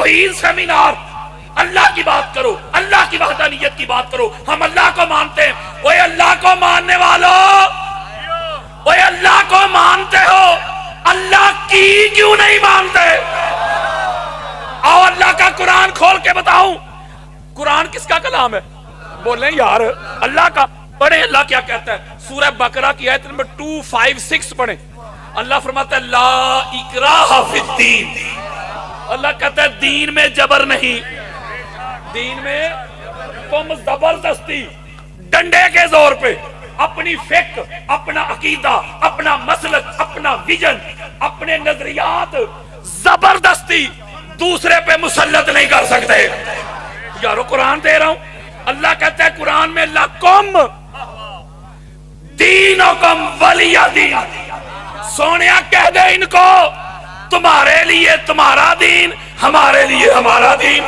توحید سیمینار، اللہ کی بات کرو، اللہ کی وحدانیت کی بات کرو، ہم اللہ کو مانتے ہیں۔ اوے اللہ کو ماننے والوں، اوے اللہ کو مانتے ہو، اللہ کی کیوں نہیں مانتے؟ آؤ اللہ کا قرآن کھول کے بتاؤں، قرآن کس کا کلام ہے؟ بولیں یار اللہ کا۔ پڑھیں اللہ کیا کہتا ہے، سورہ بقرہ کی آیت نمبر 256 پڑھیں۔ اللہ فرماتا ہے لا اکراہ فی الدین، اللہ کہتا ہے دین میں جبر نہیں، دین میں تم زبردستی ڈنڈے کے زور پہ اپنی فکر، اپنا عقیدہ، اپنا مسلک، اپنا ویژن، اپنے نظریات زبردستی دوسرے پہ مسلط نہیں کر سکتے۔ یارو قرآن دے رہا ہوں، اللہ کہتا ہے قرآن میں لکم دینکم ولی دین، سونیا کہہ دے ان کو تمہارے لیے تمہارا دین، ہمارے لیے ہمارا دین۔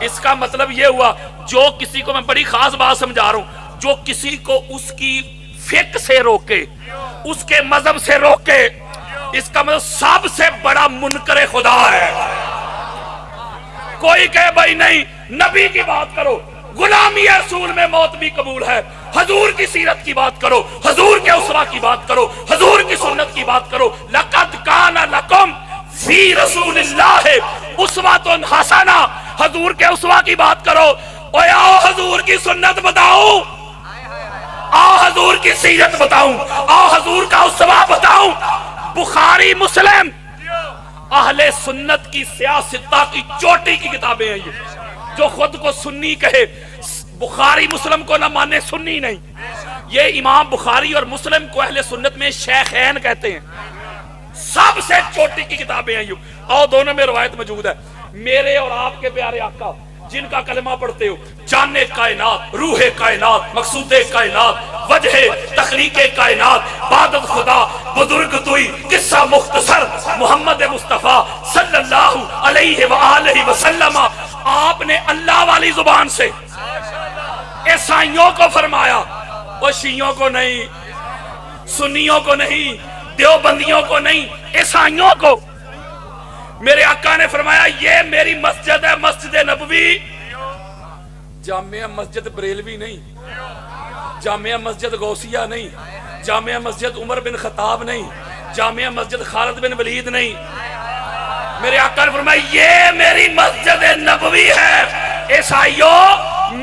اس کا مطلب یہ ہوا جو کسی کو، میں بڑی خاص بات سمجھا رہا ہوں، جو کسی کو اس کی فکر سے روکے، اس کے مذہب سے روکے، اس کا مطلب سب سے بڑا منکر خدا ہے۔ کوئی کہے بھائی نہیں نبی کی بات کرو، غلامی رسول میں موت بھی قبول ہے، حضور کی سیرت کی بات کرو، حضور کے اسوہ کی بات کرو، حضور کی سنت کی بات کرو، لقد کان لکم فی رسول اللہ اسوۃ حسنہ، حضور کے اسوہ کی بات کرو۔ اوے آؤ حضور کی سنت بتاؤ، آؤ حضور کی سیرت بتاؤں، آؤ حضور کا اسوہ بتاؤں۔ بخاری مسلم اہل سنت کی سیاستہ کی چوٹی کی کتابیں ہیں، یہ جو خود کو سنی کہے بخاری مسلم کو نہ مانے سنی نہیں۔ یہ امام بخاری اور مسلم کو اہل سنت میں شیخین کہتے ہیں، سب سے چھوٹی کی کتابیں ہیں یہ، اور دونوں میں روایت موجود ہے۔ میرے اور آپ کے پیارے آقا جن کا کلمہ پڑھتے ہو، جان کائنات، روح کائنات، مقصود کائنات، وجہ تخلیق کائنات، عبادت خدا، بزرگ توئی، قصہ مختصر محمد مصطفیٰ صلی اللہ علیہ وآلہ وسلم، آپ نے اللہ والی زبان سے عیسائیوں کو فرمایا، وہ شیعوں کو نہیں، سنیوں کو نہیں، دیوبندیوں کو نہیں، عیسائیوں کو۔ میرے آقا نے فرمایا یہ میری مسجد ہے، مسجد نبوی، جامعہ مسجد بریلوی نہیں، جامعہ مسجد غوثیہ نہیں، جامعہ مسجد عمر بن خطاب نہیں، جامعہ مسجد خالد بن ولید نہیں۔ میرے آقا نے فرمایا یہ میری مسجد نبوی ہے۔ عیسائیوں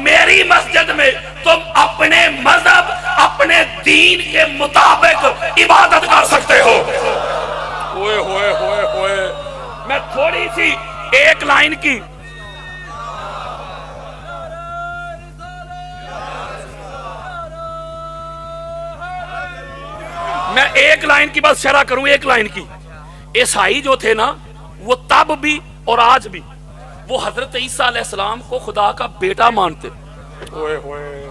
میری مسجد میں تم اپنے مذہب، اپنے دین کے مطابق عبادت کر سکتے ہو۔ ہوئے ہوئے ہوئے ہوئے، میں تھوڑی سی ایک لائن کی بات شرح کروں، ایک لائن کی۔ عیسائی جو تھے نا وہ تب بھی اور آج بھی وہ حضرت عیسیٰ علیہ السلام کو خدا کا بیٹا مانتے۔ ہوئے ہوئے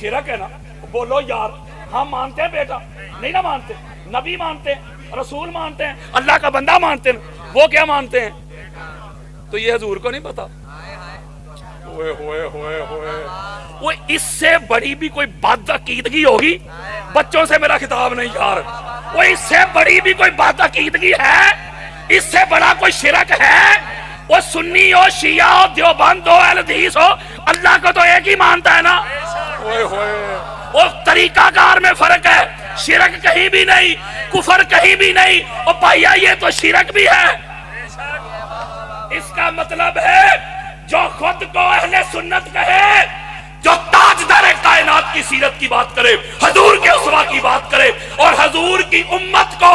شرک ہے نا، بولو یار ہم مانتے ہیں بیٹا؟ نہیں نہ مانتے، نبی مانتے ہیں، رسول مانتے ہیں، اللہ کا بندہ مانتے ہیں، وہ کیا مانتے ہیں؟ تو یہ حضور کو نہیں پتا۔ ہوئے ہوئے ہوئے ہوئے، وہ اس سے بڑی بھی کوئی بد عقیدگی ہوگی؟ بچوں سے میرا خطاب نہیں یار، وہ اس سے بڑی بھی کوئی بد عقیدگی ہے؟ اس سے بڑا کوئی شرک ہے؟ وہ سنی ہو، شیعہ ہو، دیوبند ہو، اہل حدیث ہو، اللہ کو تو ایک ہی مانتا ہے نا۔ ہوئے ہوئے، وہ طریقہ کار میں فرق ہے، شرک کہیں بھی نہیں، کفر کہیں بھی نہیں۔ اور بھائیا یہ تو شرک بھی ہے۔ اس کا مطلب ہے جو خود کو اہل سنت کہے، جو تاجدار کائنات کی سیرت کی بات کرے، حضور کے اسوہ کی بات کرے، اور حضور کی امت کو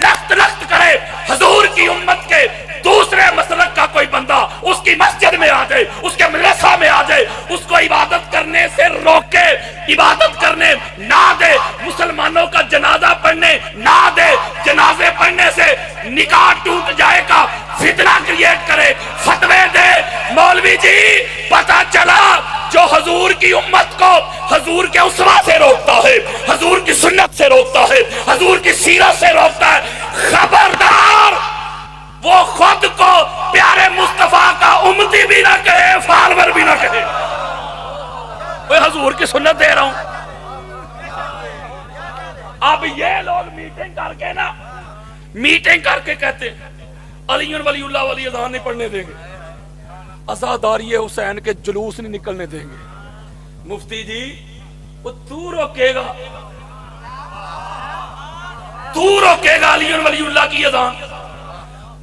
لخت لخت کرے، حضور کی امت کے دوسرے مسلک کا کوئی بندہ اس کی مسجد میں آ جائے، اس کے مدرسہ میں آ جائے، اس کو عبادت کرنے سے روکے، عبادت کرنے نہ دے، مسلمانوں کا جنازہ پڑھنے نہ دے، جنازے پڑھنے سے نکاح ٹوٹ جائے گا، فتنہ کریٹ کرے، فتوے دے، مولوی جی پتہ چلا جو حضور کی امت کو حضور کے اسوہ سے روکتا ہے، حضور کی سنت سے روکتا ہے، حضور کی سیرت سے روکتا ہے، خبردار وہ خود کو پیارے مصطفیٰ کا امتی بھی نہ کہے، فالور بھی نہ کہے۔ وہ حضور کی سنت دے رہا ہوں۔ اب یہ لوگ میٹنگ کر کے نا، میٹنگ کر کے کہتے ہیں علی ولی اللہ والی اذان نہیں پڑھنے دیں گے، عزاداری حسین کے جلوس نہیں نکلنے دیں گے۔ مفتی جی وہ تو روکے گا علی ولی اللہ کی اذان،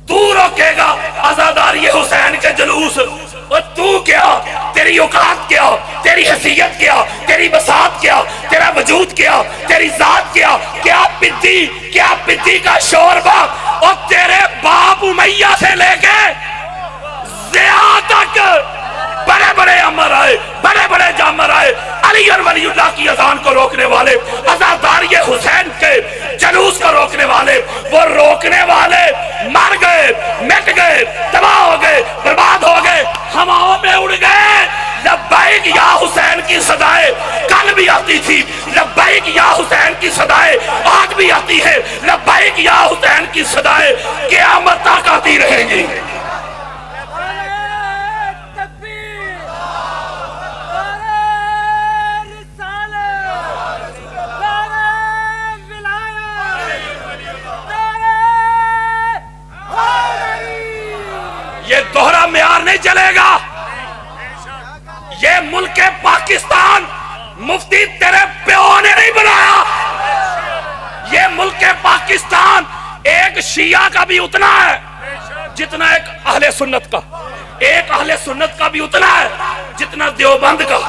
تو روکے گا عزاداری حسین کے جلوس، اور تو کیا، تیری اوقات کیا، تیری حیثیت کیا، تیری بساط کیا، تیرا وجود کیا، تیری ذات کیا پدی کا شوربہ، اور تیرے باپ امیہ سے لے کے زیادہ تک بڑے بڑے امر آئے، بڑے بڑے جامر آئے، علی اور ولی اللہ کی اذان کو روکنے والے، عزاداری حسین کے جلوس کو روکنے والے، وہ روکنے والے مر گئے، مٹ گئے، تباہ ہو گئے، برباد ہو گئے، ہواؤں میں اڑ گئے۔ لبیک یا حسین کی صدائیں کل بھی آتی تھی، لبیک یا حسین کی صدائیں آج بھی آتی ہے، لبیک یا حسین کی صدائیں قیامت تک آتی رہیں گی۔ یہ دوہرا معیار نہیں چلے گا، یہ ملک پاکستان مفتی تیرے پیو نے نہیں بنایا، یہ ملک پاکستان ایک شیعہ کا بھی اتنا ہے جتنا ایک اہل سنت کا، ایک اہل سنت کا بھی اتنا ہے جتنا دیوبند کا،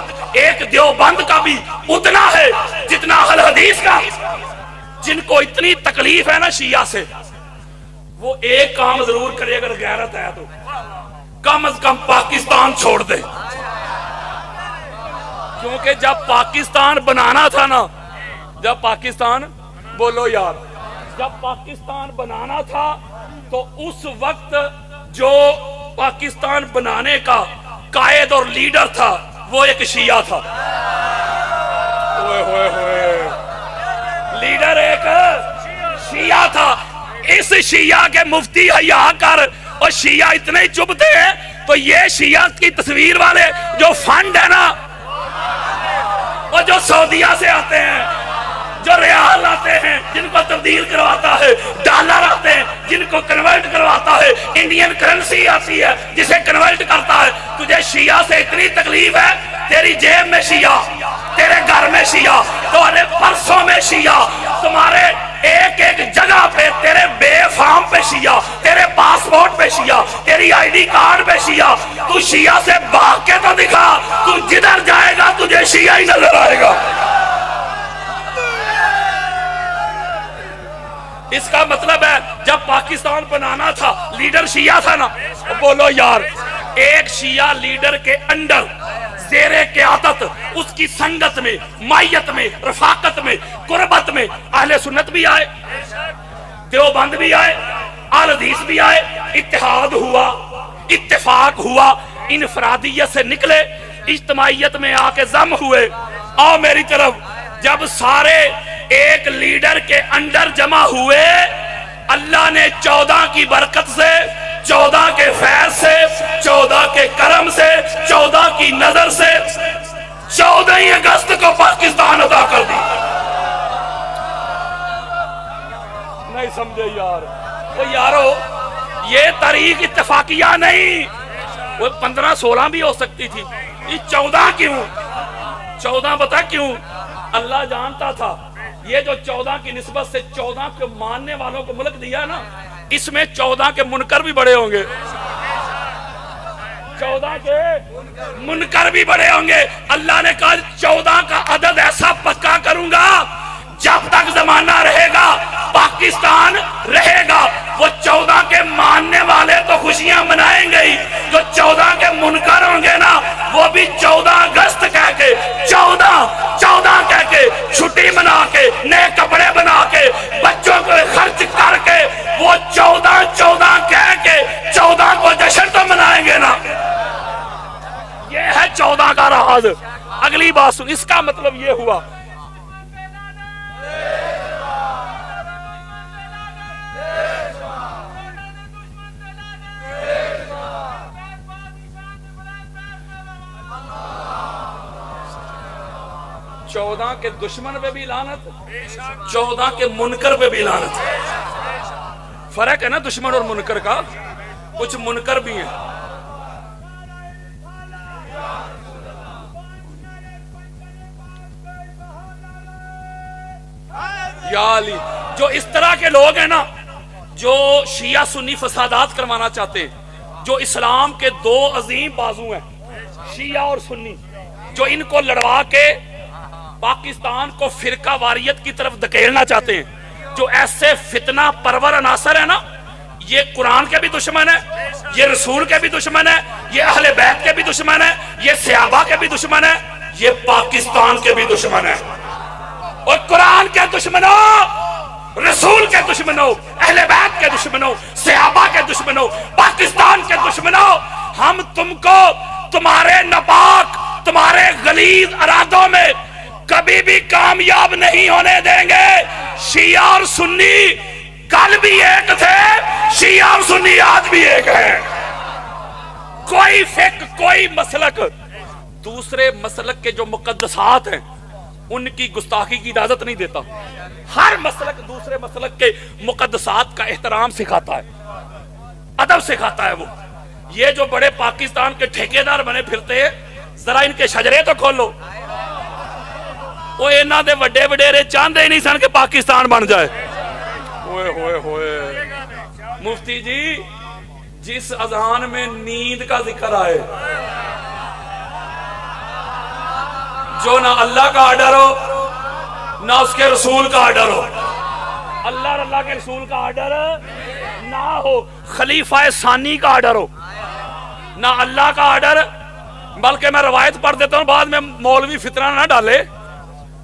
ایک دیوبند کا بھی اتنا ہے جتنا اہل حدیث کا۔ جن کو اتنی تکلیف ہے نا شیعہ سے، وہ ایک کام ضرور کرے اگر غیرت ہے تو کم از کم پاکستان چھوڑ دے، کیونکہ جب پاکستان بنانا تھا نا، جب پاکستان بولو یار، جب پاکستان بنانا تھا تو اس وقت جو پاکستان بنانے کا قائد اور لیڈر تھا وہ ایک شیعہ تھا۔ لیڈر ایک شیعہ تھا۔ اس شیعہ کے مفتی حیا کر، اور شیعہ اتنے چبھتے ہیں تو یہ شیعہ کی تصویر والے جو فنڈ ہے نا، اور جو سعودیہ سے آتے ہیں، جو ریال آتے ہیں جن کو تبدیل کرواتا ہے، ڈالر آتے ہیں جن کو کنورٹ کرواتا ہے، انڈین کرنسی آتی ہے جسے کنورٹ کرتا ہے، تجھے شیعہ سے اتنی تکلیف ہے، تیری جیب میں شیعہ، تیرے گھر میں شیعہ، تمہارے پرسوں میں شیعہ، تمہارے ایک ایک جگہ پہ، تیرے بے فارم پہ شیعہ، تیرے پاسپورٹ پہ شیعہ، تیری آئی ڈی کارڈ پہ شیعہ۔ تو شیعہ سے بھاگ کے تو دکھا، تو جدھر جائے گا تجھے شیعہ ہی نظر آئے گا۔ اس کا مطلب ہے جب پاکستان بنانا تھا لیڈر شیعہ تھا نا، بولو یار، ایک شیعہ لیڈر کے انڈر زیر قیادت، اس کی سنگت میں، مائیت میں، رفاقت میں، قربت میں اہل سنت بھی آئے، دیوبند بھی آئے، اہل حدیث بھی آئے، اتحاد ہوا، اتفاق ہوا، انفرادیت سے نکلے، اجتماعیت میں آ کے ضم ہوئے۔ آؤ میری طرف، جب سارے ایک لیڈر کے انڈر جمع ہوئے، اللہ نے 14 کی برکت سے، 14 کے فیض سے، 14 کے کرم سے، 14 کی نظر سے 14 اگست کو پاکستان عطا کر دی۔ نہیں سمجھے یار؟ وہ یارو یہ تاریخ اتفاقیہ نہیں، وہ 15-16 بھی ہو سکتی تھی، یہ 14 کیوں؟ 14 بتا کیوں؟ اللہ جانتا تھا یہ جو 14 کی نسبت سے 14 کے ماننے والوں کو ملک دیا نا، اس میں 14 کے منکر بھی بڑے ہوں گے، 14 کے منکر بھی بڑے ہوں گے۔ اللہ نے کہا 14 کا عدد ایسا پکا کروں گا، جب تک زمانہ رہے گا پاکستان رہے گا۔ وہ 14 کے ماننے والے تو خوشیاں منائیں گے ہی، جو 14 کے منکر ہوں گے نا، وہ بھی 14 اگست کہہ کے، 14 کہہ کے، چھٹی منا کے، نئے کپڑے بنا کے، بچوں کو خرچ کر کے، وہ 14 کہہ کے 14 کو جشن تو منائیں گے نا۔ یہ ہے 14 کا راز۔ اگلی بات سن، اس کا مطلب یہ ہوا چودہ کے دشمن پہ بھی لعنت، 14 کے منکر پہ بھی لعنت۔ فرق ہے نا دشمن اور منکر کا. کچھ منکر بھی ہیں. یا علی. جو اس طرح کے لوگ ہیں نا جو شیعہ سنی فسادات کروانا چاہتے ہیں, جو اسلام کے دو عظیم بازو ہیں شیعہ اور سنی, جو ان کو لڑوا کے پاکستان کو فرقہ واریت کی طرف دھکیلنا چاہتے ہیں, جو ایسے فتنہ پرور عناصر ہیں نا, یہ قرآن کے بھی دشمن ہے, یہ رسول کے بھی دشمن ہے, یہ اہل بیت کے بھی دشمن ہے, یہ صحابہ کے بھی دشمن ہے, یہ پاکستان کے بھی دشمن ہے. اور قرآن کے دشمنوں, رسول کے دشمنوں, اہل بیت کے دشمنوں, صحابہ کے دشمنوں, پاکستان کے دشمنوں, ہم تم کو تمہارے ناپاک, تمہارے غلیظ ارادوں میں کبھی بھی کامیاب نہیں ہونے دیں گے. شیعہ اور سنی کل بھی ایک تھے, شیعہ اور سنی آج بھی ایک ہے. کوئی فقہ, کوئی مسلک دوسرے مسلک کے جو مقدسات ہیں ان کی گستاخی کی اجازت نہیں دیتا. ہر مسلک دوسرے مسلک کے مقدسات کا احترام سکھاتا ہے, ادب سکھاتا ہے. وہ یہ جو بڑے پاکستان کے ٹھیکیدار بنے پھرتے ہیں, ذرا ان کے شجرے تو کھولو. وہ انہاں دے وڈے وڈیرے چاہندے ہی نہیں سن کہ پاکستان بن جائے. ہوئے ہوئے ہوئے. مفتی جی, جس اذان میں نیند کا ذکر آئے, جو نہ اللہ کا آرڈر ہو نہ اس کے رسول کا آرڈر ہو, اللہ اور اللہ کے رسول کا آرڈر نہ ہو, خلیفہ ثانی کا آرڈر ہو, نہ اللہ کا آرڈر. بلکہ میں روایت پڑھ دیتا ہوں, بعد میں مولوی فتنہ نہ ڈالے,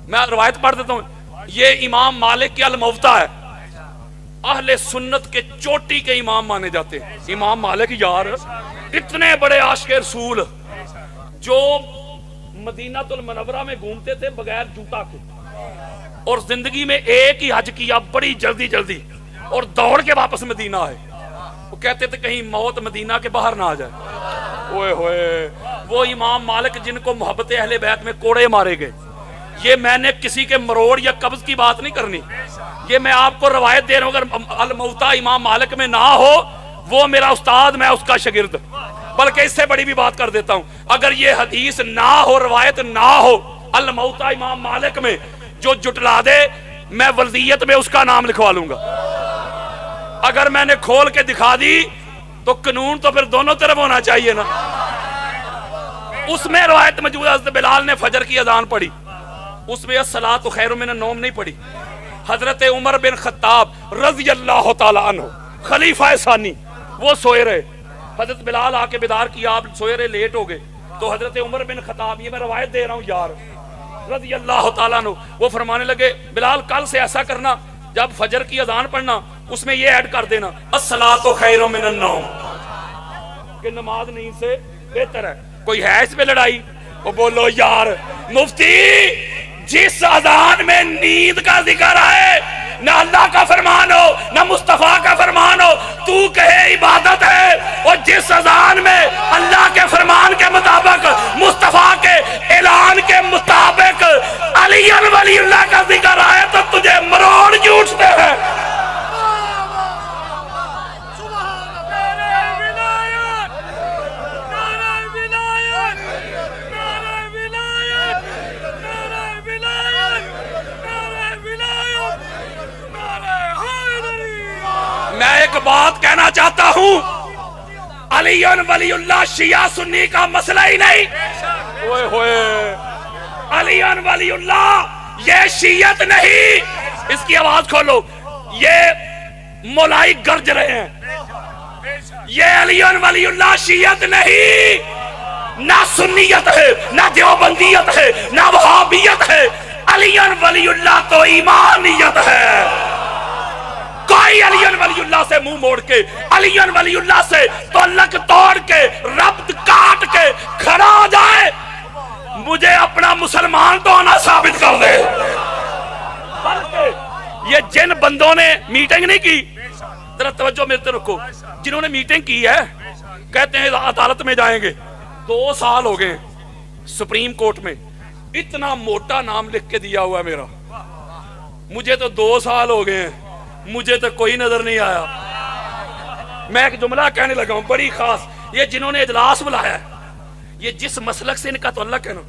میں روایت پڑھ دیتا ہوں. یہ امام مالک کی الموطا ہے, اہل سنت کے چوٹی کے امام مانے جاتے ہیں. امام مالک یار اتنے بڑے عاشق رسول, جو مدینہ المنورہ میں گھومتے تھے بغیر جوتا کے, اور زندگی میں ایک ہی حج کیا بڑی جلدی جلدی, اور دوڑ کے واپس مدینہ آئے. وہ کہتے تھے کہیں موت مدینہ کے باہر نہ آ جائے. اوئے ہوئے. وہ امام مالک جن کو محبت اہل بیت میں کوڑے مارے گئے. یہ میں نے کسی کے مروڑ یا قبض کی بات نہیں کرنی, یہ میں آپ کو روایت دے رہا ہوں. اگر الموطا امام مالک میں نہ ہو, وہ میرا استاد, میں اس کا شاگرد. بلکہ اس سے بڑی بھی بات کر دیتا ہوں, اگر یہ حدیث نہ ہو, روایت نہ ہو الموطا امام مالک میں, جو جٹلا دے میں ولدیت میں اس کا نام لکھوا لوں گا. اگر میں نے کھول کے دکھا دی تو قانون تو پھر دونوں طرف ہونا چاہیے نا. اس میں روایت موجود ہے, حضرت بلال نے فجر کی اذان پڑھی, اس میں الصلاۃ خیر من النوم نہیں پڑھی. حضرت عمر بن خطاب رضی اللہ تعالی عنہ خلیفہ ثانی, وہ سوئے رہے, حضرت بلال آ کے بیدار کیا, آپ سوئے رہے, لیٹ ہو گئے. تو حضرت عمر بن خطاب, یہ میں روایت دے رہا ہوں یار, رضی اللہ تعالیٰ عنہ, وہ فرمانے لگے بلال کل سے ایسا کرنا, جب فجر کی اذان پڑھنا اس میں یہ ایڈ کر دینا الصلاۃ خیر من النوم, کہ نماز نیند سے بہتر ہے. کوئی ہے اس پہ لڑائی؟ وہ بولو یار. مفتی, جس اذان میں نیند کا ذکر آئے, نہ اللہ کا فرمان ہو نہ مصطفیٰ کا فرمان ہو, تو کہے عبادت ہے. اور جس اذان میں اللہ کے فرمان کے مطابق, مصطفیٰ کے اعلان کے مطابق علی ولی اللہ کا ذکر آئے, تو تجھے مروڑ جھوٹتے ہیں. میں ایک بات کہنا چاہتا ہوں, علی ولی اللہ شیعہ سنی کا مسئلہ ہی نہیں. اوئے ہوئے. علی ولی اللہ یہ شیعت نہیں. اس کی آواز کھولو, یہ مولائی گرج رہے ہیں. یہ علی ولی اللہ شیعت نہیں, نہ سنیت ہے, نہ دیوبندیت ہے, نہ وہابیت ہے. علی ولی اللہ تو ایمانیت ہے. کوئی علی ولی اللہ سے منہ موڑ کے, علی ولی اللہ سے تعلق توڑ کے, ربط کاٹ کے کھڑا ہو جائے, مجھے اپنا مسلمان تو ہونا ثابت کر دے. بلکہ یہ جن بندوں نے میٹنگ نہیں کی, ذرا توجہ میرے طرف رکھو, جنہوں نے میٹنگ کی ہے, کہتے ہیں عدالت میں جائیں گے. 2 سال ہو گئے سپریم کورٹ میں, اتنا موٹا نام لکھ کے دیا ہوا ہے میرا. مجھے تو 2 سال ہو گئے ہیں, مجھے تو کوئی نظر نہیں آیا. میں ایک جملہ کہنے لگا ہوں بڑی خاص، یہ جنہوں نے اجلاس بلایا ہے، یہ جس مسلک سے ان کا تعلق ہے نا،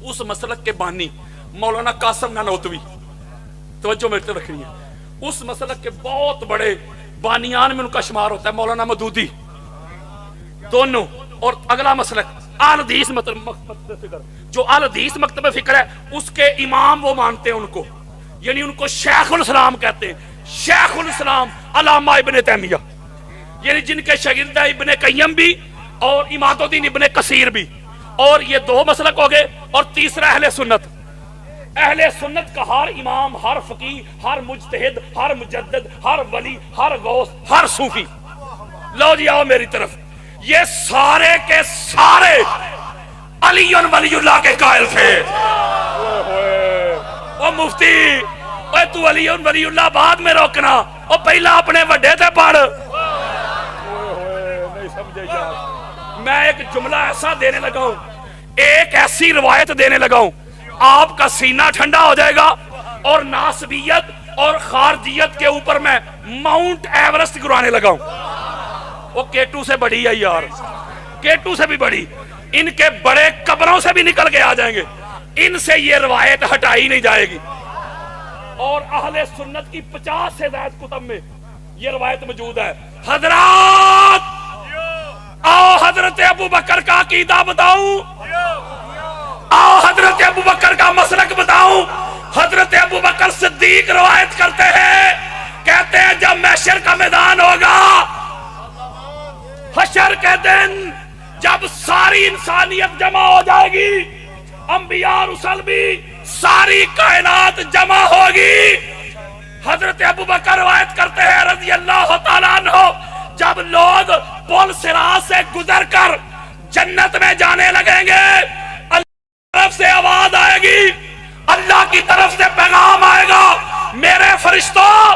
اس مسلک کے بانی مولانا قاسم نانوتوی، توجہ میرے طرف رکھنی ہے، اس مسلک کے بہت بڑے بانیان میں ان کا شمار ہوتا ہے، مولانا مودودی دونوں، اور اگلا مسلک اہل حدیث مکتب فکر، جو اہل حدیث مکتب فکر ہے اس کے امام وہ مانتے ہیں ان کو، یعنی ان کو شیخ الاسلام کہتے ہیں، شیخ الاسلام علامہ ابن تیمیہ، یعنی جن کے شاگرد ابن قیم بھی اور اماد الدین ابن کثیر بھی، اور یہ دو مسلک ہو گئے، اور تیسرا اہل سنت، اہل سنت کا ہر امام، ہر فقیہ، ہر مجتہد، ہر مجدد، ہر ولی، ہر غوث، ہر صوفی، لو جی آؤ میری طرف، یہ سارے کے سارے علی ولی اللہ کے قائل تھے۔ او مفتی، اے تو علی ولی اللہ بعد میں روکنا، او پہلا اپنے وڈے تھے پڑھ۔ نہیں سمجھے یار، میں ایک جملہ ایسا دینے لگا ہوں، ایک ایسی روایت دینے لگا ہوں، آپ کا سینہ ٹھنڈا ہو جائے گا، اور ناسبیت اور خارجیت کے اوپر میں ماؤنٹ ایورسٹ گرانے لگا ہوں۔ وہ کیٹو سے بڑی ہے یار، کیٹو سے بھی بڑی، ان کے بڑے قبروں سے بھی نکل کے آ جائیں گے، ان سے یہ روایت ہٹائی نہیں جائے گی۔ اور اہل سنت کی 50 سے زائد کتب میں یہ روایت موجود ہے۔ حضرات آؤ حضرت ابو بکر کا عقیدہ بتاؤں، آؤ حضرت ابو بکر کا مسلک بتاؤں۔ حضرت ابو بکر صدیق روایت کرتے ہیں، کہتے ہیں جب محشر کا میدان ہوگا، حشر کے دن جب ساری انسانیت جمع ہو جائے گی، انبیاء رسل بھی، ساری کائنات جمع ہوگی، حضرت ابو بکر روایت کرتے ہیں رضی اللہ تعالیٰ عنہ، جب لوگ پل صراط سے گزر کر جنت میں جانے لگیں گے، اللہ کی طرف سے آواز آئے گی، اللہ کی طرف سے پیغام آئے گا، میرے فرشتوں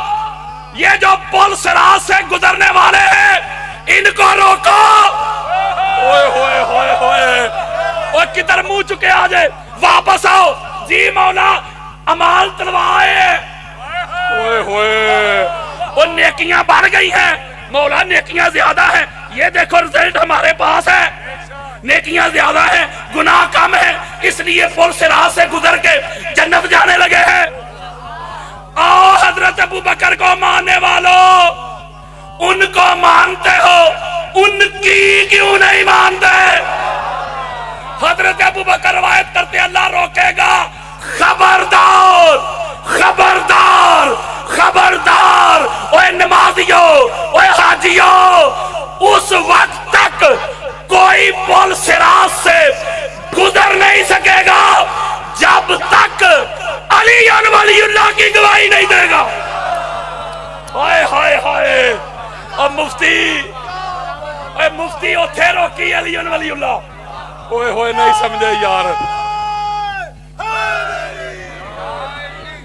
یہ جو پل صراط سے گزرنے والے ہیں ان کو روکو۔ اوئے ہوئے ہوئے ہوئے، اوہ کدھر منہ چکے آ جائے، واپس آؤ جی مولا امال تلوائے۔ اوئے ہوئے، وہ نیکیاں بڑھ گئی ہیں مولا، نیکیاں زیادہ ہیں، یہ دیکھو رزلٹ ہمارے پاس ہے، نیکیاں زیادہ ہیں گناہ کم ہیں، اس لیے پل صراط سے گزر کے جنت جانے لگے ہیں۔ آؤ حضرت ابو بکر کو ماننے والوں، ان کو مانتے ہو، ان کی کیوں نہیں مانتے؟ حضرت ابو بکر روایت کرتے اللہ روکے گا، خبردار خبردار خبردار، اوے نمازیوں، اوے حاجیوں، اس وقت تک کوئی پل صراط سے گزر نہیں سکے گا جب تک علی ولی اللہ کی گواہی نہیں دے گا۔ ہائے ہائے ہائے، اور مفتی اتھے روکی علی ولی اللہ، اوئے ہوئے نہیں سمجھے یار،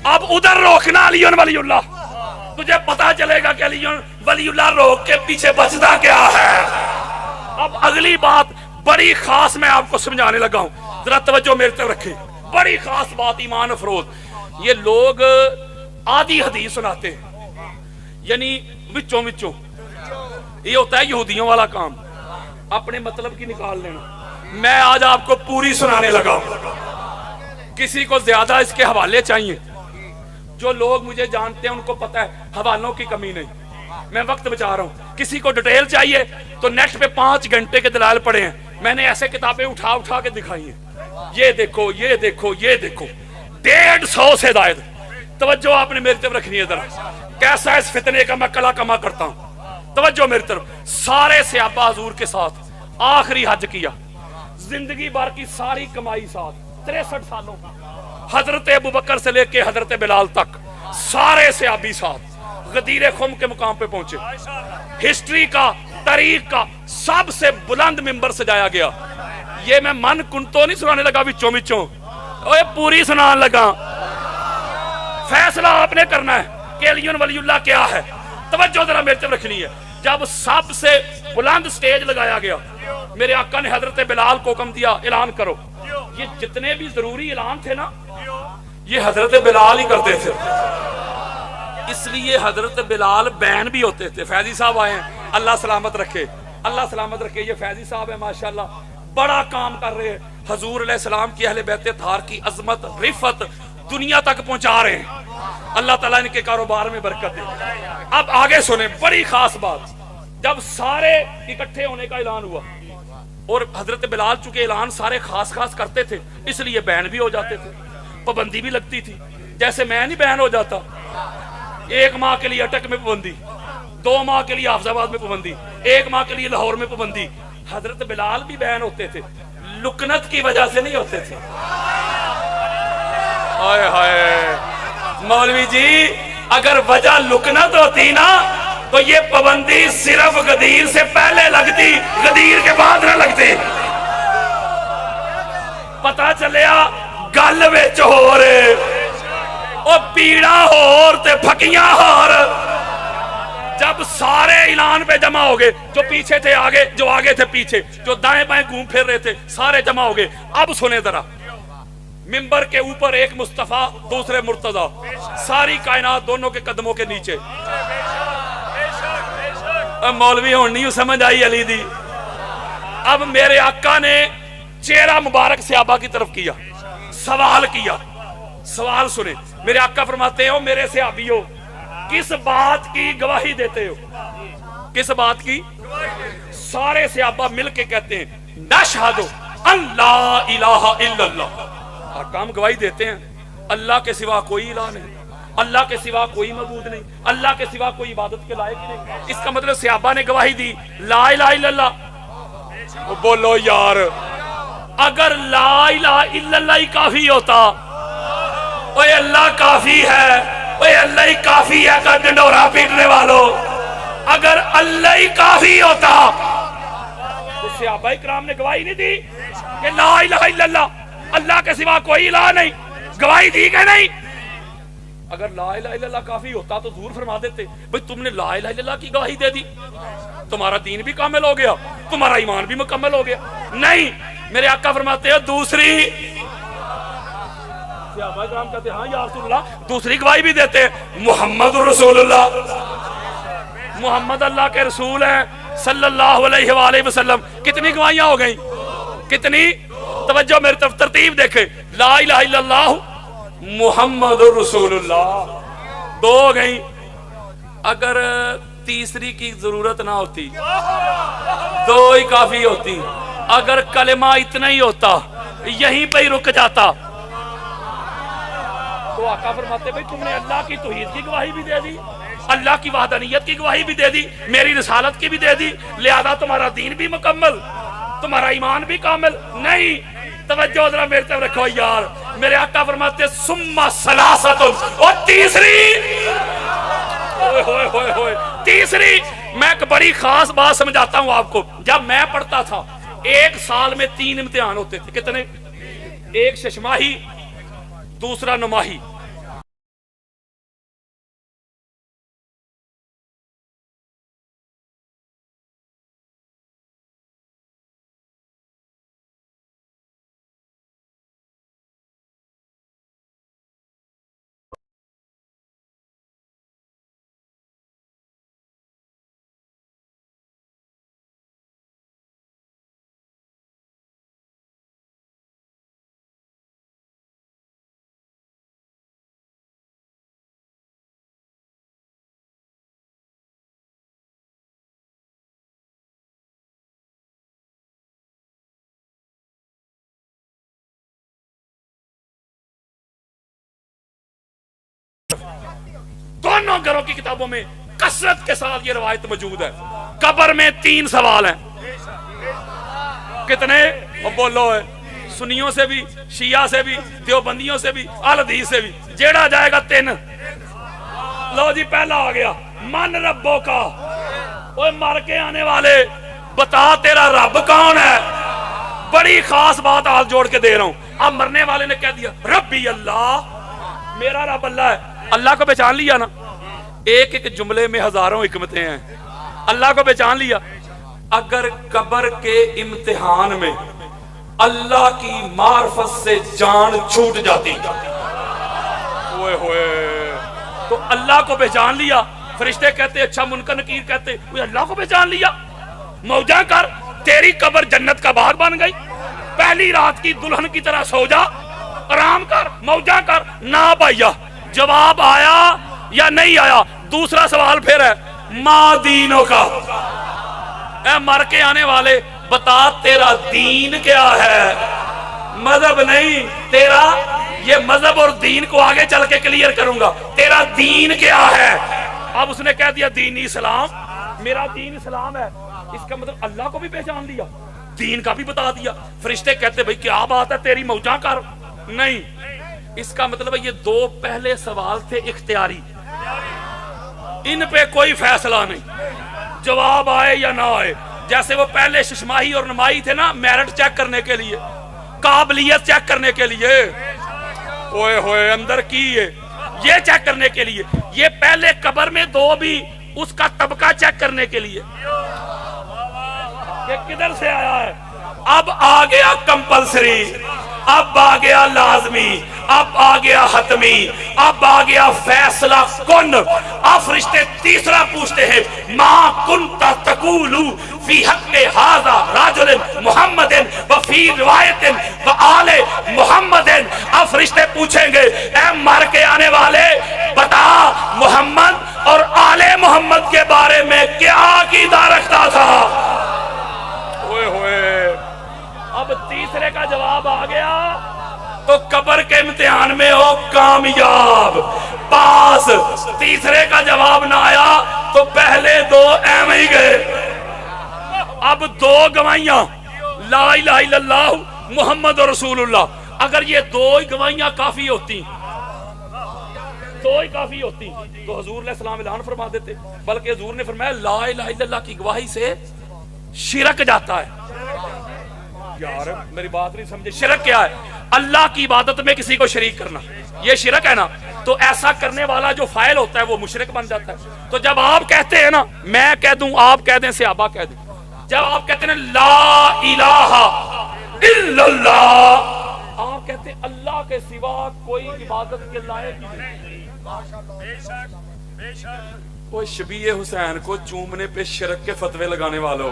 اب ادھر روکنا علی ولی اللہ، تجھے پتا چلے گا کہ علی ولی اللہ روک کے پیچھے بچتا کیا ہے۔ اب اگلی بات بڑی خاص میں آپ کو سمجھانے لگا ہوں، ذرا توجہ میرے طرف رکھیں، بڑی خاص بات ایمان افروز، یہ لوگ آدھی حدیث سناتے ہیں، یعنی وچوں یہ ہوتا ہے یہودیوں والا کام، اپنے مطلب کی نکال لینا۔ میں آج آپ کو پوری سنانے لگا ہوں، کسی کو زیادہ اس کے حوالے چاہیے، جو لوگ مجھے جانتے ہیں ان کو پتہ ہے حوالوں کی کمی نہیں، میں وقت بچا رہا ہوں۔ کسی کو ڈیٹیل چاہیے تو نیٹ پہ 5 گھنٹے کے دلائل پڑے ہیں، میں نے ایسے کتابیں اٹھا کے دکھائی ہیں، یہ دیکھو یہ دیکھو یہ دیکھو، 150 سے زائد۔ توجہ آپ نے میری طرف رکھنی ہے ذرا، کیسا اس فتنے کا میں کلا کما کرتا ہوں۔ توجہ میری طرف، سارے صحابہ حضور کے ساتھ آخری حج کیا، زندگی بھر کی ساری کمائی ساتھ، 63 سالوں کی، حضرت ابو بکر سے لے کے حضرت بلال تک سارے صحابی ساتھ غدیر خم کے مقام پہ پہنچے۔ ہسٹری کا، تاریخ کا سب سے بلند ممبر سجایا گیا۔ یہ میں من کنتو نہیں سنانے لگا وچوں، اوے پوری سنان لگا۔ فیصلہ آپ نے کرنا ہے کہ علی ولی اللہ کیا ہے۔ توجہ ذرا میرے طرف رکھنی ہے، جب سب سے بلند سٹیج لگایا گیا، میرے آقا نے حضرت بلال کو حکم دیا اعلان کرو۔ یہ جتنے بھی ضروری اعلان تھے نا، یہ حضرت بلال ہی کرتے تھے۔ اس لیے حضرت بلال بین بھی ہوتے تھے. فیضی صاحب آئے ہیں, اللہ سلامت رکھے, اللہ سلامت رکھے. یہ فیضی صاحب ہے ماشاءاللہ, بڑا کام کر رہے ہیں. حضور علیہ السلام کی اہل بیت اطہار کی عظمت رفت دنیا تک پہنچا رہے ہیں. اللہ تعالیٰ ان کے کاروبار میں برکت دے. اب آگے سنیں, بڑی خاص بات. جب سارے اکٹھے ہونے کا اعلان ہوا, اور حضرت بلال چونکہ اعلان سارے خاص خاص کرتے تھے, اس لیے بین بھی ہو جاتے تھے, پابندی بھی لگتی تھی. جیسے میں نہیں بین ہو جاتا, 1 ماہ کے لیے اٹک میں پابندی, 2 ماہ کے لیے حافظ آباد میں پابندی, 1 ماہ کے لیے لاہور میں پابندی. حضرت بلال بھی بین ہوتے تھے, لکنت کی وجہ سے نہیں ہوتے تھے. ہائے ہائے مولوی جی, اگر وجہ لکنت ہوتی نا تو یہ پابندی صرف غدیر سے پہلے لگتی, غدیر کے بعد نہ لگتی. پتا چلیا گل وچ ہو رہے, او پیڑا ہور تے پھکیاں ہور. جب سارے اعلان پہ جمع ہو گئے, جو پیچھے تھے آگے, جو آگے تھے پیچھے, جو دائیں بائیں گھوم پھر رہے تھے, سارے جمع ہو گئے. اب سنیں ذرا, منبر کے اوپر ایک مصطفیٰ, دوسرے مرتضیٰ, ساری کائنات دونوں کے قدموں کے نیچے. اب مولوی ہوں نہیں سمجھ آئی علی دی. اب میرے آقا نے چہرہ مبارک صحابہ کی طرف کیا, سوال کیا. سوال سنیں, میرے آقا فرماتے ہو میرے صحابیوں کس بات کی گواہی دیتے ہو؟ کس بات کی؟ سارے صحابہ مل کے کہتے ہیں نشہد ان لا الہ الا اللہ. آقا ہم گواہی دیتے ہیں اللہ کے سوا کوئی الہ نہیں, اللہ کے سوا کوئی معبود نہیں, اللہ کے سوا کوئی عبادت کے لائق نہیں. اس کا مطلب صحابہ نے گواہی دی لا الہ الا اللہ. بولو یار, اگر لا الہ الا اللہ ہی کافی ہوتا, اوے اللہ کافی ہے, اوے اللہ ہی کافی ہے کا ڈنڈورا پیٹنے والوں, اگر اللہ ہی کافی ہوتا تو صحابہ کرام نے گواہی نہیں دی کہ لا الہ الا اللہ, اللہ کے سوا کوئی الہ نہیں؟ گواہی دی کہ نہیں؟ اگر لا الہ الا اللہ کافی ہوتا تو ضرور فرما دیتے بھئی تم نے لا الہ الا اللہ کی گواہی دے دی, تمہارا دین بھی کامل ہو گیا, تمہارا ایمان بھی مکمل ہو گیا. نہیں, میرے آقا فرماتے ہیں دوسری. صحابہ کرام کہتے ہیں ہاں یا رسول اللہ, دوسری گواہی بھی دیتے ہیں محمد رسول اللہ, محمد اللہ کے رسول ہیں صلی اللہ علیہ وآلہ وسلم. کتنی گواہیاں ہو گئیں؟ کتنی؟ توجہ میری طرف, ترتیب دیکھیں, لا الہ الا اللہ محمد رسول اللہ, 2 ہو گئیں. اگر تیسری کی ضرورت نہ ہوتی, 2 ہی کافی ہوتی. اگر کلمہ اتنا ہی ہوتا, یہیں پہ ہی رک جاتا, تو آقا فرماتے بھئی تم نے اللہ کی توحید کی گواہی بھی دے دی, اللہ کی وحدانیت کی گواہی بھی دے دی, میری رسالت کی بھی دے دی, لہذا تمہارا دین بھی مکمل, تمہارا ایمان بھی کامل. نہیں, توجہ ذرا میرے طرف رکھو یار. میرے آقا فرماتے ثم ثلاثۃ, اور تیسری, ہوئے ہوئے ہوئے تیسری. میں ایک بڑی خاص بات سمجھاتا ہوں آپ کو. جب میں پڑھتا تھا 1 سال میں 3 امتحان ہوتے تھے. کتنے؟ ایک ششماہی, دوسرا نماہی. دونوں گھروں کی کتابوں میں کثرت کے ساتھ یہ روایت موجود ہے. قبر میں 3 سوال ہیں. کتنے؟ بولو, سنیوں سے بھی, شیعہ سے بھی, دیوبندیوں سے بھی, اہل حدیث سے بھی. جیڑا جائے گا 3. لو جی, پہلا آ گیا, من ربوں کا. اوے مر کے آنے والے, بتا تیرا رب کون ہے؟ بڑی خاص بات ہاتھ جوڑ کے دے رہا ہوں. اب مرنے والے نے کہہ دیا ربی اللہ, میرا رب اللہ ہے. اللہ کو پہچان لیا نا, ایک ایک جملے میں ہزاروں حکمتیں ہیں. اللہ کو پہچان لیا. اگر قبر کے امتحان میں اللہ کی معرفت سے جان چھوٹ جاتی, ہوئے ہوئے, تو اللہ کو پہچان لیا. فرشتے کہتے اچھا منکر نکیر کہتے اللہ کو پہچان لیا, موجہ کر, تیری قبر جنت کا باغ بن گئی, پہلی رات کی دلہن کی طرح سو جا, آرام کر, موجہ کر. نہ بھائیا, جواب آیا یا نہیں آیا؟ دوسرا سوال پھر ہے ما دینوں کا, اے مر کے آنے والے بتا تیرا دین کیا ہے؟ مذہب نہیں تیرا, یہ مذہب اور دین کو آگے چل کے کلیئر کروں گا, تیرا دین کیا ہے؟ اب اس نے کہہ دیا دین اسلام, میرا دین اسلام ہے. اس کا مطلب اللہ کو بھی پہچان لیا, دین کا بھی بتا دیا. فرشتے کہتے بھئی کیا بات ہے تیری موجہ کر. نہیں, اس کا مطلب یہ دو پہلے سوال تھے اختیاری, ان پہ کوئی فیصلہ نہیں, جواب آئے یا نہ آئے. جیسے وہ پہلے ششماہی اور نمائی تھے نا, میرٹ چیک کرنے کے لیے, قابلیت چیک کرنے کے لیے, اوئے ہوئے اندر کی یہ چیک کرنے کے لیے. یہ پہلے قبر میں دو بھی اس کا طبقہ چیک کرنے کے لیے کہ کدھر سے آیا ہے. اب آ گیا کمپلسری, اب آ گیا لازمی, اب آ گیا حتمی, اب آ گیا فیصلہ کن. اب فرشتے تیسرا پوچھتے ہیں ما کنت تقول فی حق ھذا رجل محمد وفی روایت وآل محمد. اب فرشتے پوچھیں گے اے مر کے آنے والے بتا محمد اور آل محمد کے بارے میں کیا عقیدہ رکھتا تھا؟ ہوئے ہوئے, اب تیسرے کا جواب آ گیا تو قبر کے امتحان میں ہو کامیاب, پاس. تیسرے کا جواب نہ آیا تو پہلے دو ایم ہی گئے. اب دو گواہیاں لا الہ الا اللہ محمد رسول اللہ, اگر یہ دو ہی گواہیاں کافی ہوتی, دو ہی کافی ہوتی تو حضور علیہ السلام اعلان فرما دیتے. بلکہ حضور نے فرمایا لا الہ الا اللہ کی گواہی سے شرک جاتا ہے. یار میری بات نہیں سمجھے, شرک کیا ہے؟ اللہ کی عبادت میں کسی کو شریک کرنا, یہ شرک ہے نا. تو ایسا کرنے والا جو فاعل ہوتا ہے وہ مشرک بن جاتا ہے. تو جب آپ کہتے ہیں نا, میں کہہ دوں آپ کہہ دیں صحابہ کہہ دیں, جب آپ کہتے ہیں لا الہ الا اللہ, آپ کہتے ہیں اللہ کے سوا کوئی عبادت کے لائق ہی نہیں. وہ شبیہ حسین کو چومنے پہ شرک کے فتوے لگانے والوں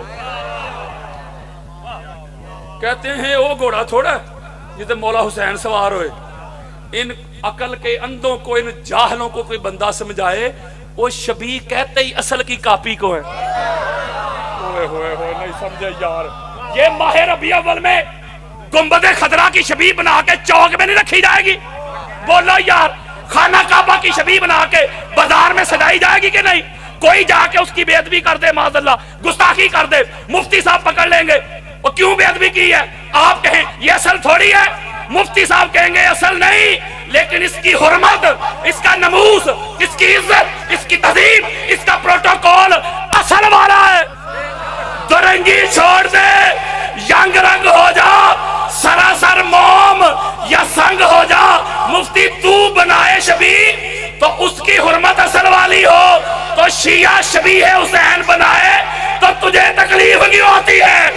کہتے ہیں وہ گھوڑا تھوڑا جسے مولا حسین سوار ہوئے. ان عقل کے اندھوں کو, ان جاہلوں کو کوئی بندہ سمجھائے وہ شبیہ کہتے ہی اصل کی کاپی کو ہے. ہوئے ہوئے ہوئے نہیں سمجھے یار. یہ ماہ ربیع اول میں گنبد خضرا کی شبیہ بنا کے چوک میں نہیں رکھی جائے گی؟ بولو یار. خانہ کعبہ کی شبیہ بنا کے بازار میں سجائی جائے گی کہ نہیں؟ کوئی جا کے اس کی بے ادبی کر دے, معاذ اللہ گستاخی کر دے, مفتی صاحب پکڑ لیں گے وہ کیوں بے ادبی کی ہے. آپ کہیں یہ اصل تھوڑی ہے, مفتی صاحب کہیں گے اصل نہیں, لیکن اس کی حرمت, اس کا نموز, اس کی عزت, اس کی تہذیب, اس کا پروٹوکول اصل والا ہے. درنگی چھوڑ دے, ینگ رنگ ہو جا, سراسر موم یا سنگ ہو جا, مفتی تو بنائے شبیہ تو اس کی حرمت اصل والی ہو. تو شیعہ شبیہ حسین بنائے تو تجھے تکلیف کیوں ہوتی ہے؟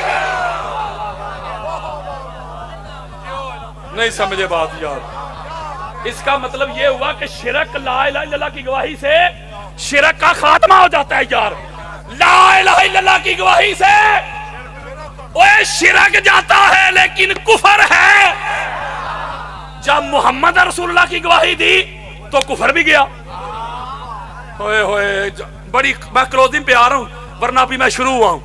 نہیں سمجھے بات یار. اس کا مطلب یہ ہوا کہ شرک لا الہ الا اللہ کی گواہی سے شرک کا خاتمہ ہو جاتا ہے یار. لا الہ الا اللہ کی گواہی سے اوے شرک جاتا ہے لیکن کفر ہے. جب محمد رسول اللہ کی گواہی دی تو کفر بھی گیا. ہوئے ہوئے بڑی, میں کلوزنگ پہ آ رہا ہوں ورنہ ابھی میں شروع ہوا ہوں,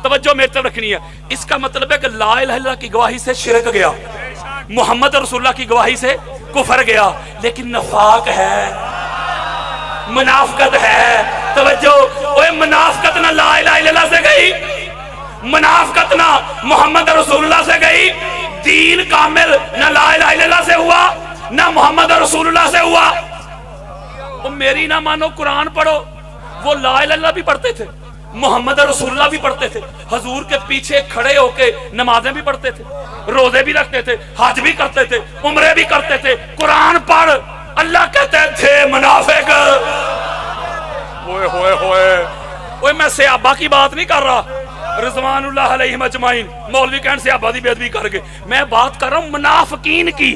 توجہ میرے طرف رکھنی ہے. اس کا مطلب ہے کہ لا الہ الا اللہ کی گواہی سے شرک گیا, محمد رسول اللہ کی گواہی سے کفر گیا, لیکن نفاق ہے, منافقت ہے. توجہ, اوے منافقت نہ لا الہ الا اللہ سے گئی, منافقت نہ محمد رسول اللہ سے گئی, دین کامل نہ لا الہ الا اللہ سے ہوا نہ محمد رسول اللہ سے ہوا. وہ میری نہ مانو, قرآن پڑھو, وہ لا الہ الا اللہ بھی پڑھتے تھے, محمد رسول اللہ بھی پڑھتے تھے, حضور کے پیچھے کھڑے ہو کے نمازیں بھی پڑھتے تھے, روزے بھی رکھتے تھے, حج بھی کرتے تھے, عمرے بھی کرتے تھے. قرآن پڑھ, اللہ کہتے تھے منافق. ہوئے ہوئے ہوئے اوے میں صحابہ کی بات نہیں کر رہا, رضوان اللہ علیہم اجمعین, مولوی کہن صحابہ دی بے ادبی کر گئے. میں بات کر رہا ہوں منافقین کی.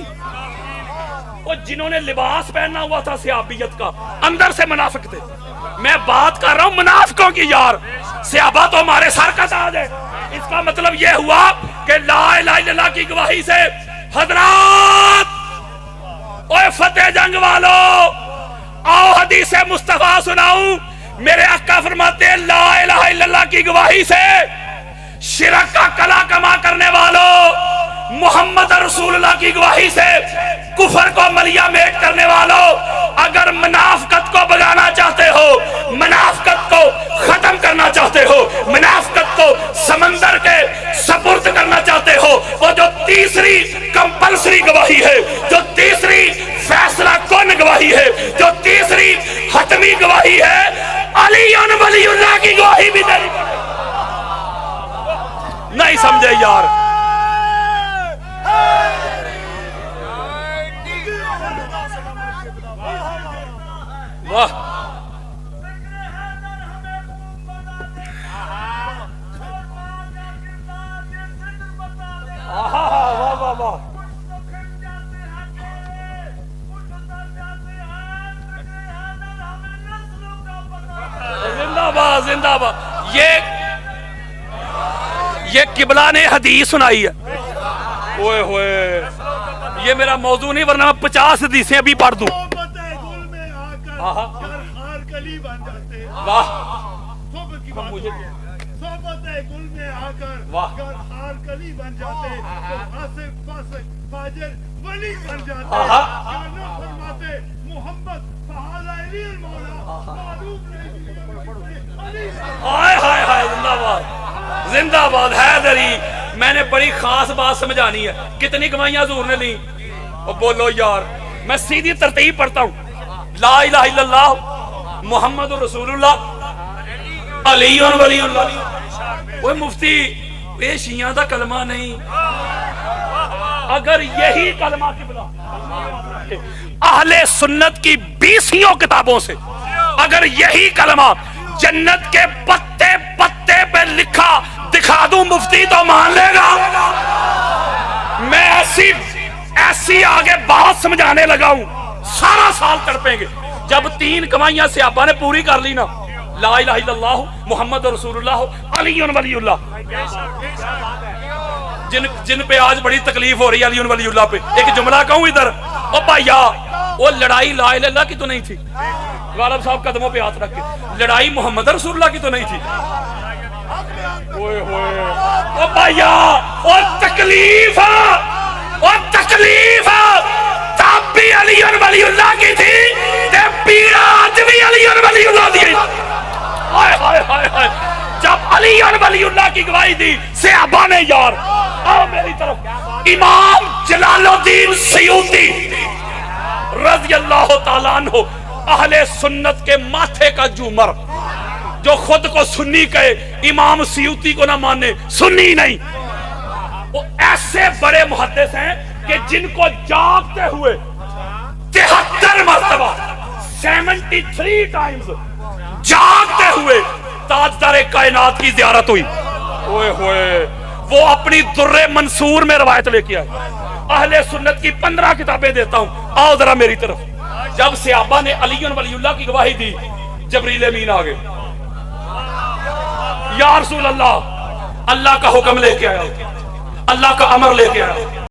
وہ جنہوں نے لباس پہنا ہوا تھا صحابیت کا اندر سے منافق تھے. میں بات کر رہا ہوں منافقوں کی یار. صحابہ تو ہمارے سر کا تاج ہے. اس کا مطلب یہ ہوا کہ لا الہ الا اللہ کی گواہی سے حضرات اوے فتح جنگ والو آؤ حدیث مصطفیٰ سناؤں. میرے آقا فرماتے ہیں لا الہ الا اللہ کی گواہی سے شرک کا کلا کما کرنے والوں، محمد رسول اللہ کی گواہی سے کفر کو ملیا میٹ کرنے والوں، اگر منافقت کو بگانا چاہتے ہو، منافقت کو ختم کرنا چاہتے ہو، منافقت کو سمندر کے سپرد کرنا چاہتے ہو، وہ جو تیسری کمپلسری گواہی ہے، جو تیسری فیصلہ کن گواہی ہے، جو تیسری حتمی گواہی ہے، علی ولی اللہ کی گواہی بھی دینی پڑے. نہیں سمجھے یار. واہ واہ واہ واہ. زندہ باد زندہ باد. یہ قبلہ نے حدیث سنائی ہے. اوئے ہوئے یہ میرا موضوع نہیں ورنہ میں 50 حدیثیں ابھی پڑھ دوں. واہ مجھے صحبت گل میں آ کر اگر ہار کلی بن جاتے تو آصف فاسق فاجر ولی بن جاتے. کانوں فرماتے محمد فہذا علی المولا معروف نہیں. ہائے ہائے ہائے زندہ باد زندہ باد حیدری. میں نے بڑی خاص بات سمجھانی ہے. کتنی گواہیاں حضور نے لی؟ اور بولو یار میں سیدھی ترتیب پڑھتا ہوں. لا الہ الا اللہ محمد رسول اللہ علی ولی اللہ. وہ مفتی یہ شیعہ دا کلمہ نہیں. اگر یہی کلمہ قبلہ اہل سنت کی 20 کتابوں سے اگر یہی کلمہ جنت کے پتے پتے پہ لکھا دکھا دوں مفتی تو مان لے گا. میں ایسی آگے بات سمجھانے لگا ہوں سارا سال تڑپیں گے. جب 3 گواہیاں صحابہ نے پوری کر لی نا لا الہ الا اللہ محمد رسول اللہ علی ولی اللہ، جن پہ آج بڑی تکلیف ہو رہی ہے علی ولی اللہ پہ. ایک جملہ کہوں ادھر او بھائیا وہ لڑائی لا الہ الا اللہ کی تو نہیں تھی. غالب صاحب قدموں پہ ہاتھ رکھ کے لڑائی محمد رسول اللہ کی تو نہیں تھی. اوئے ہوئے او بھائیا وہ تکلیف تب بھی علی ولی اللہ کی تھی تے پیڑا آج بھی علی ولی اللہ دی. ہائے ہائے ہائے ہائے جب علی ولی اللہ کی گواہی دی صحابہ نے یار آؤ میری طرف. امام جلال الدین سیوطی رضی اللہ تعالیٰ عنہ اہل سنت کے ماتھے کا جومر جو خود کو سنی کہے امام سیوطی کو نہ مانے سنی نہیں. وہ ایسے بڑے محدث ہیں کہ جن کو جاگتے ہوئے 73 مرتبہ 73 ٹائمز جاگتے ہوئے تاجدار کائنات کی زیارت ہوئی. اوئے ہوئے وہ اپنی در منصور میں روایت لے کے آئے. اہل سنت کی 15 کتابیں دیتا ہوں آؤ ذرا میری طرف. جب صحابہ نے علی ولی اللہ کی گواہی دی جبریل امین آ گئے. یا رسول اللہ اللہ کا حکم لے کے آیا، اللہ کا امر لے کے آیا.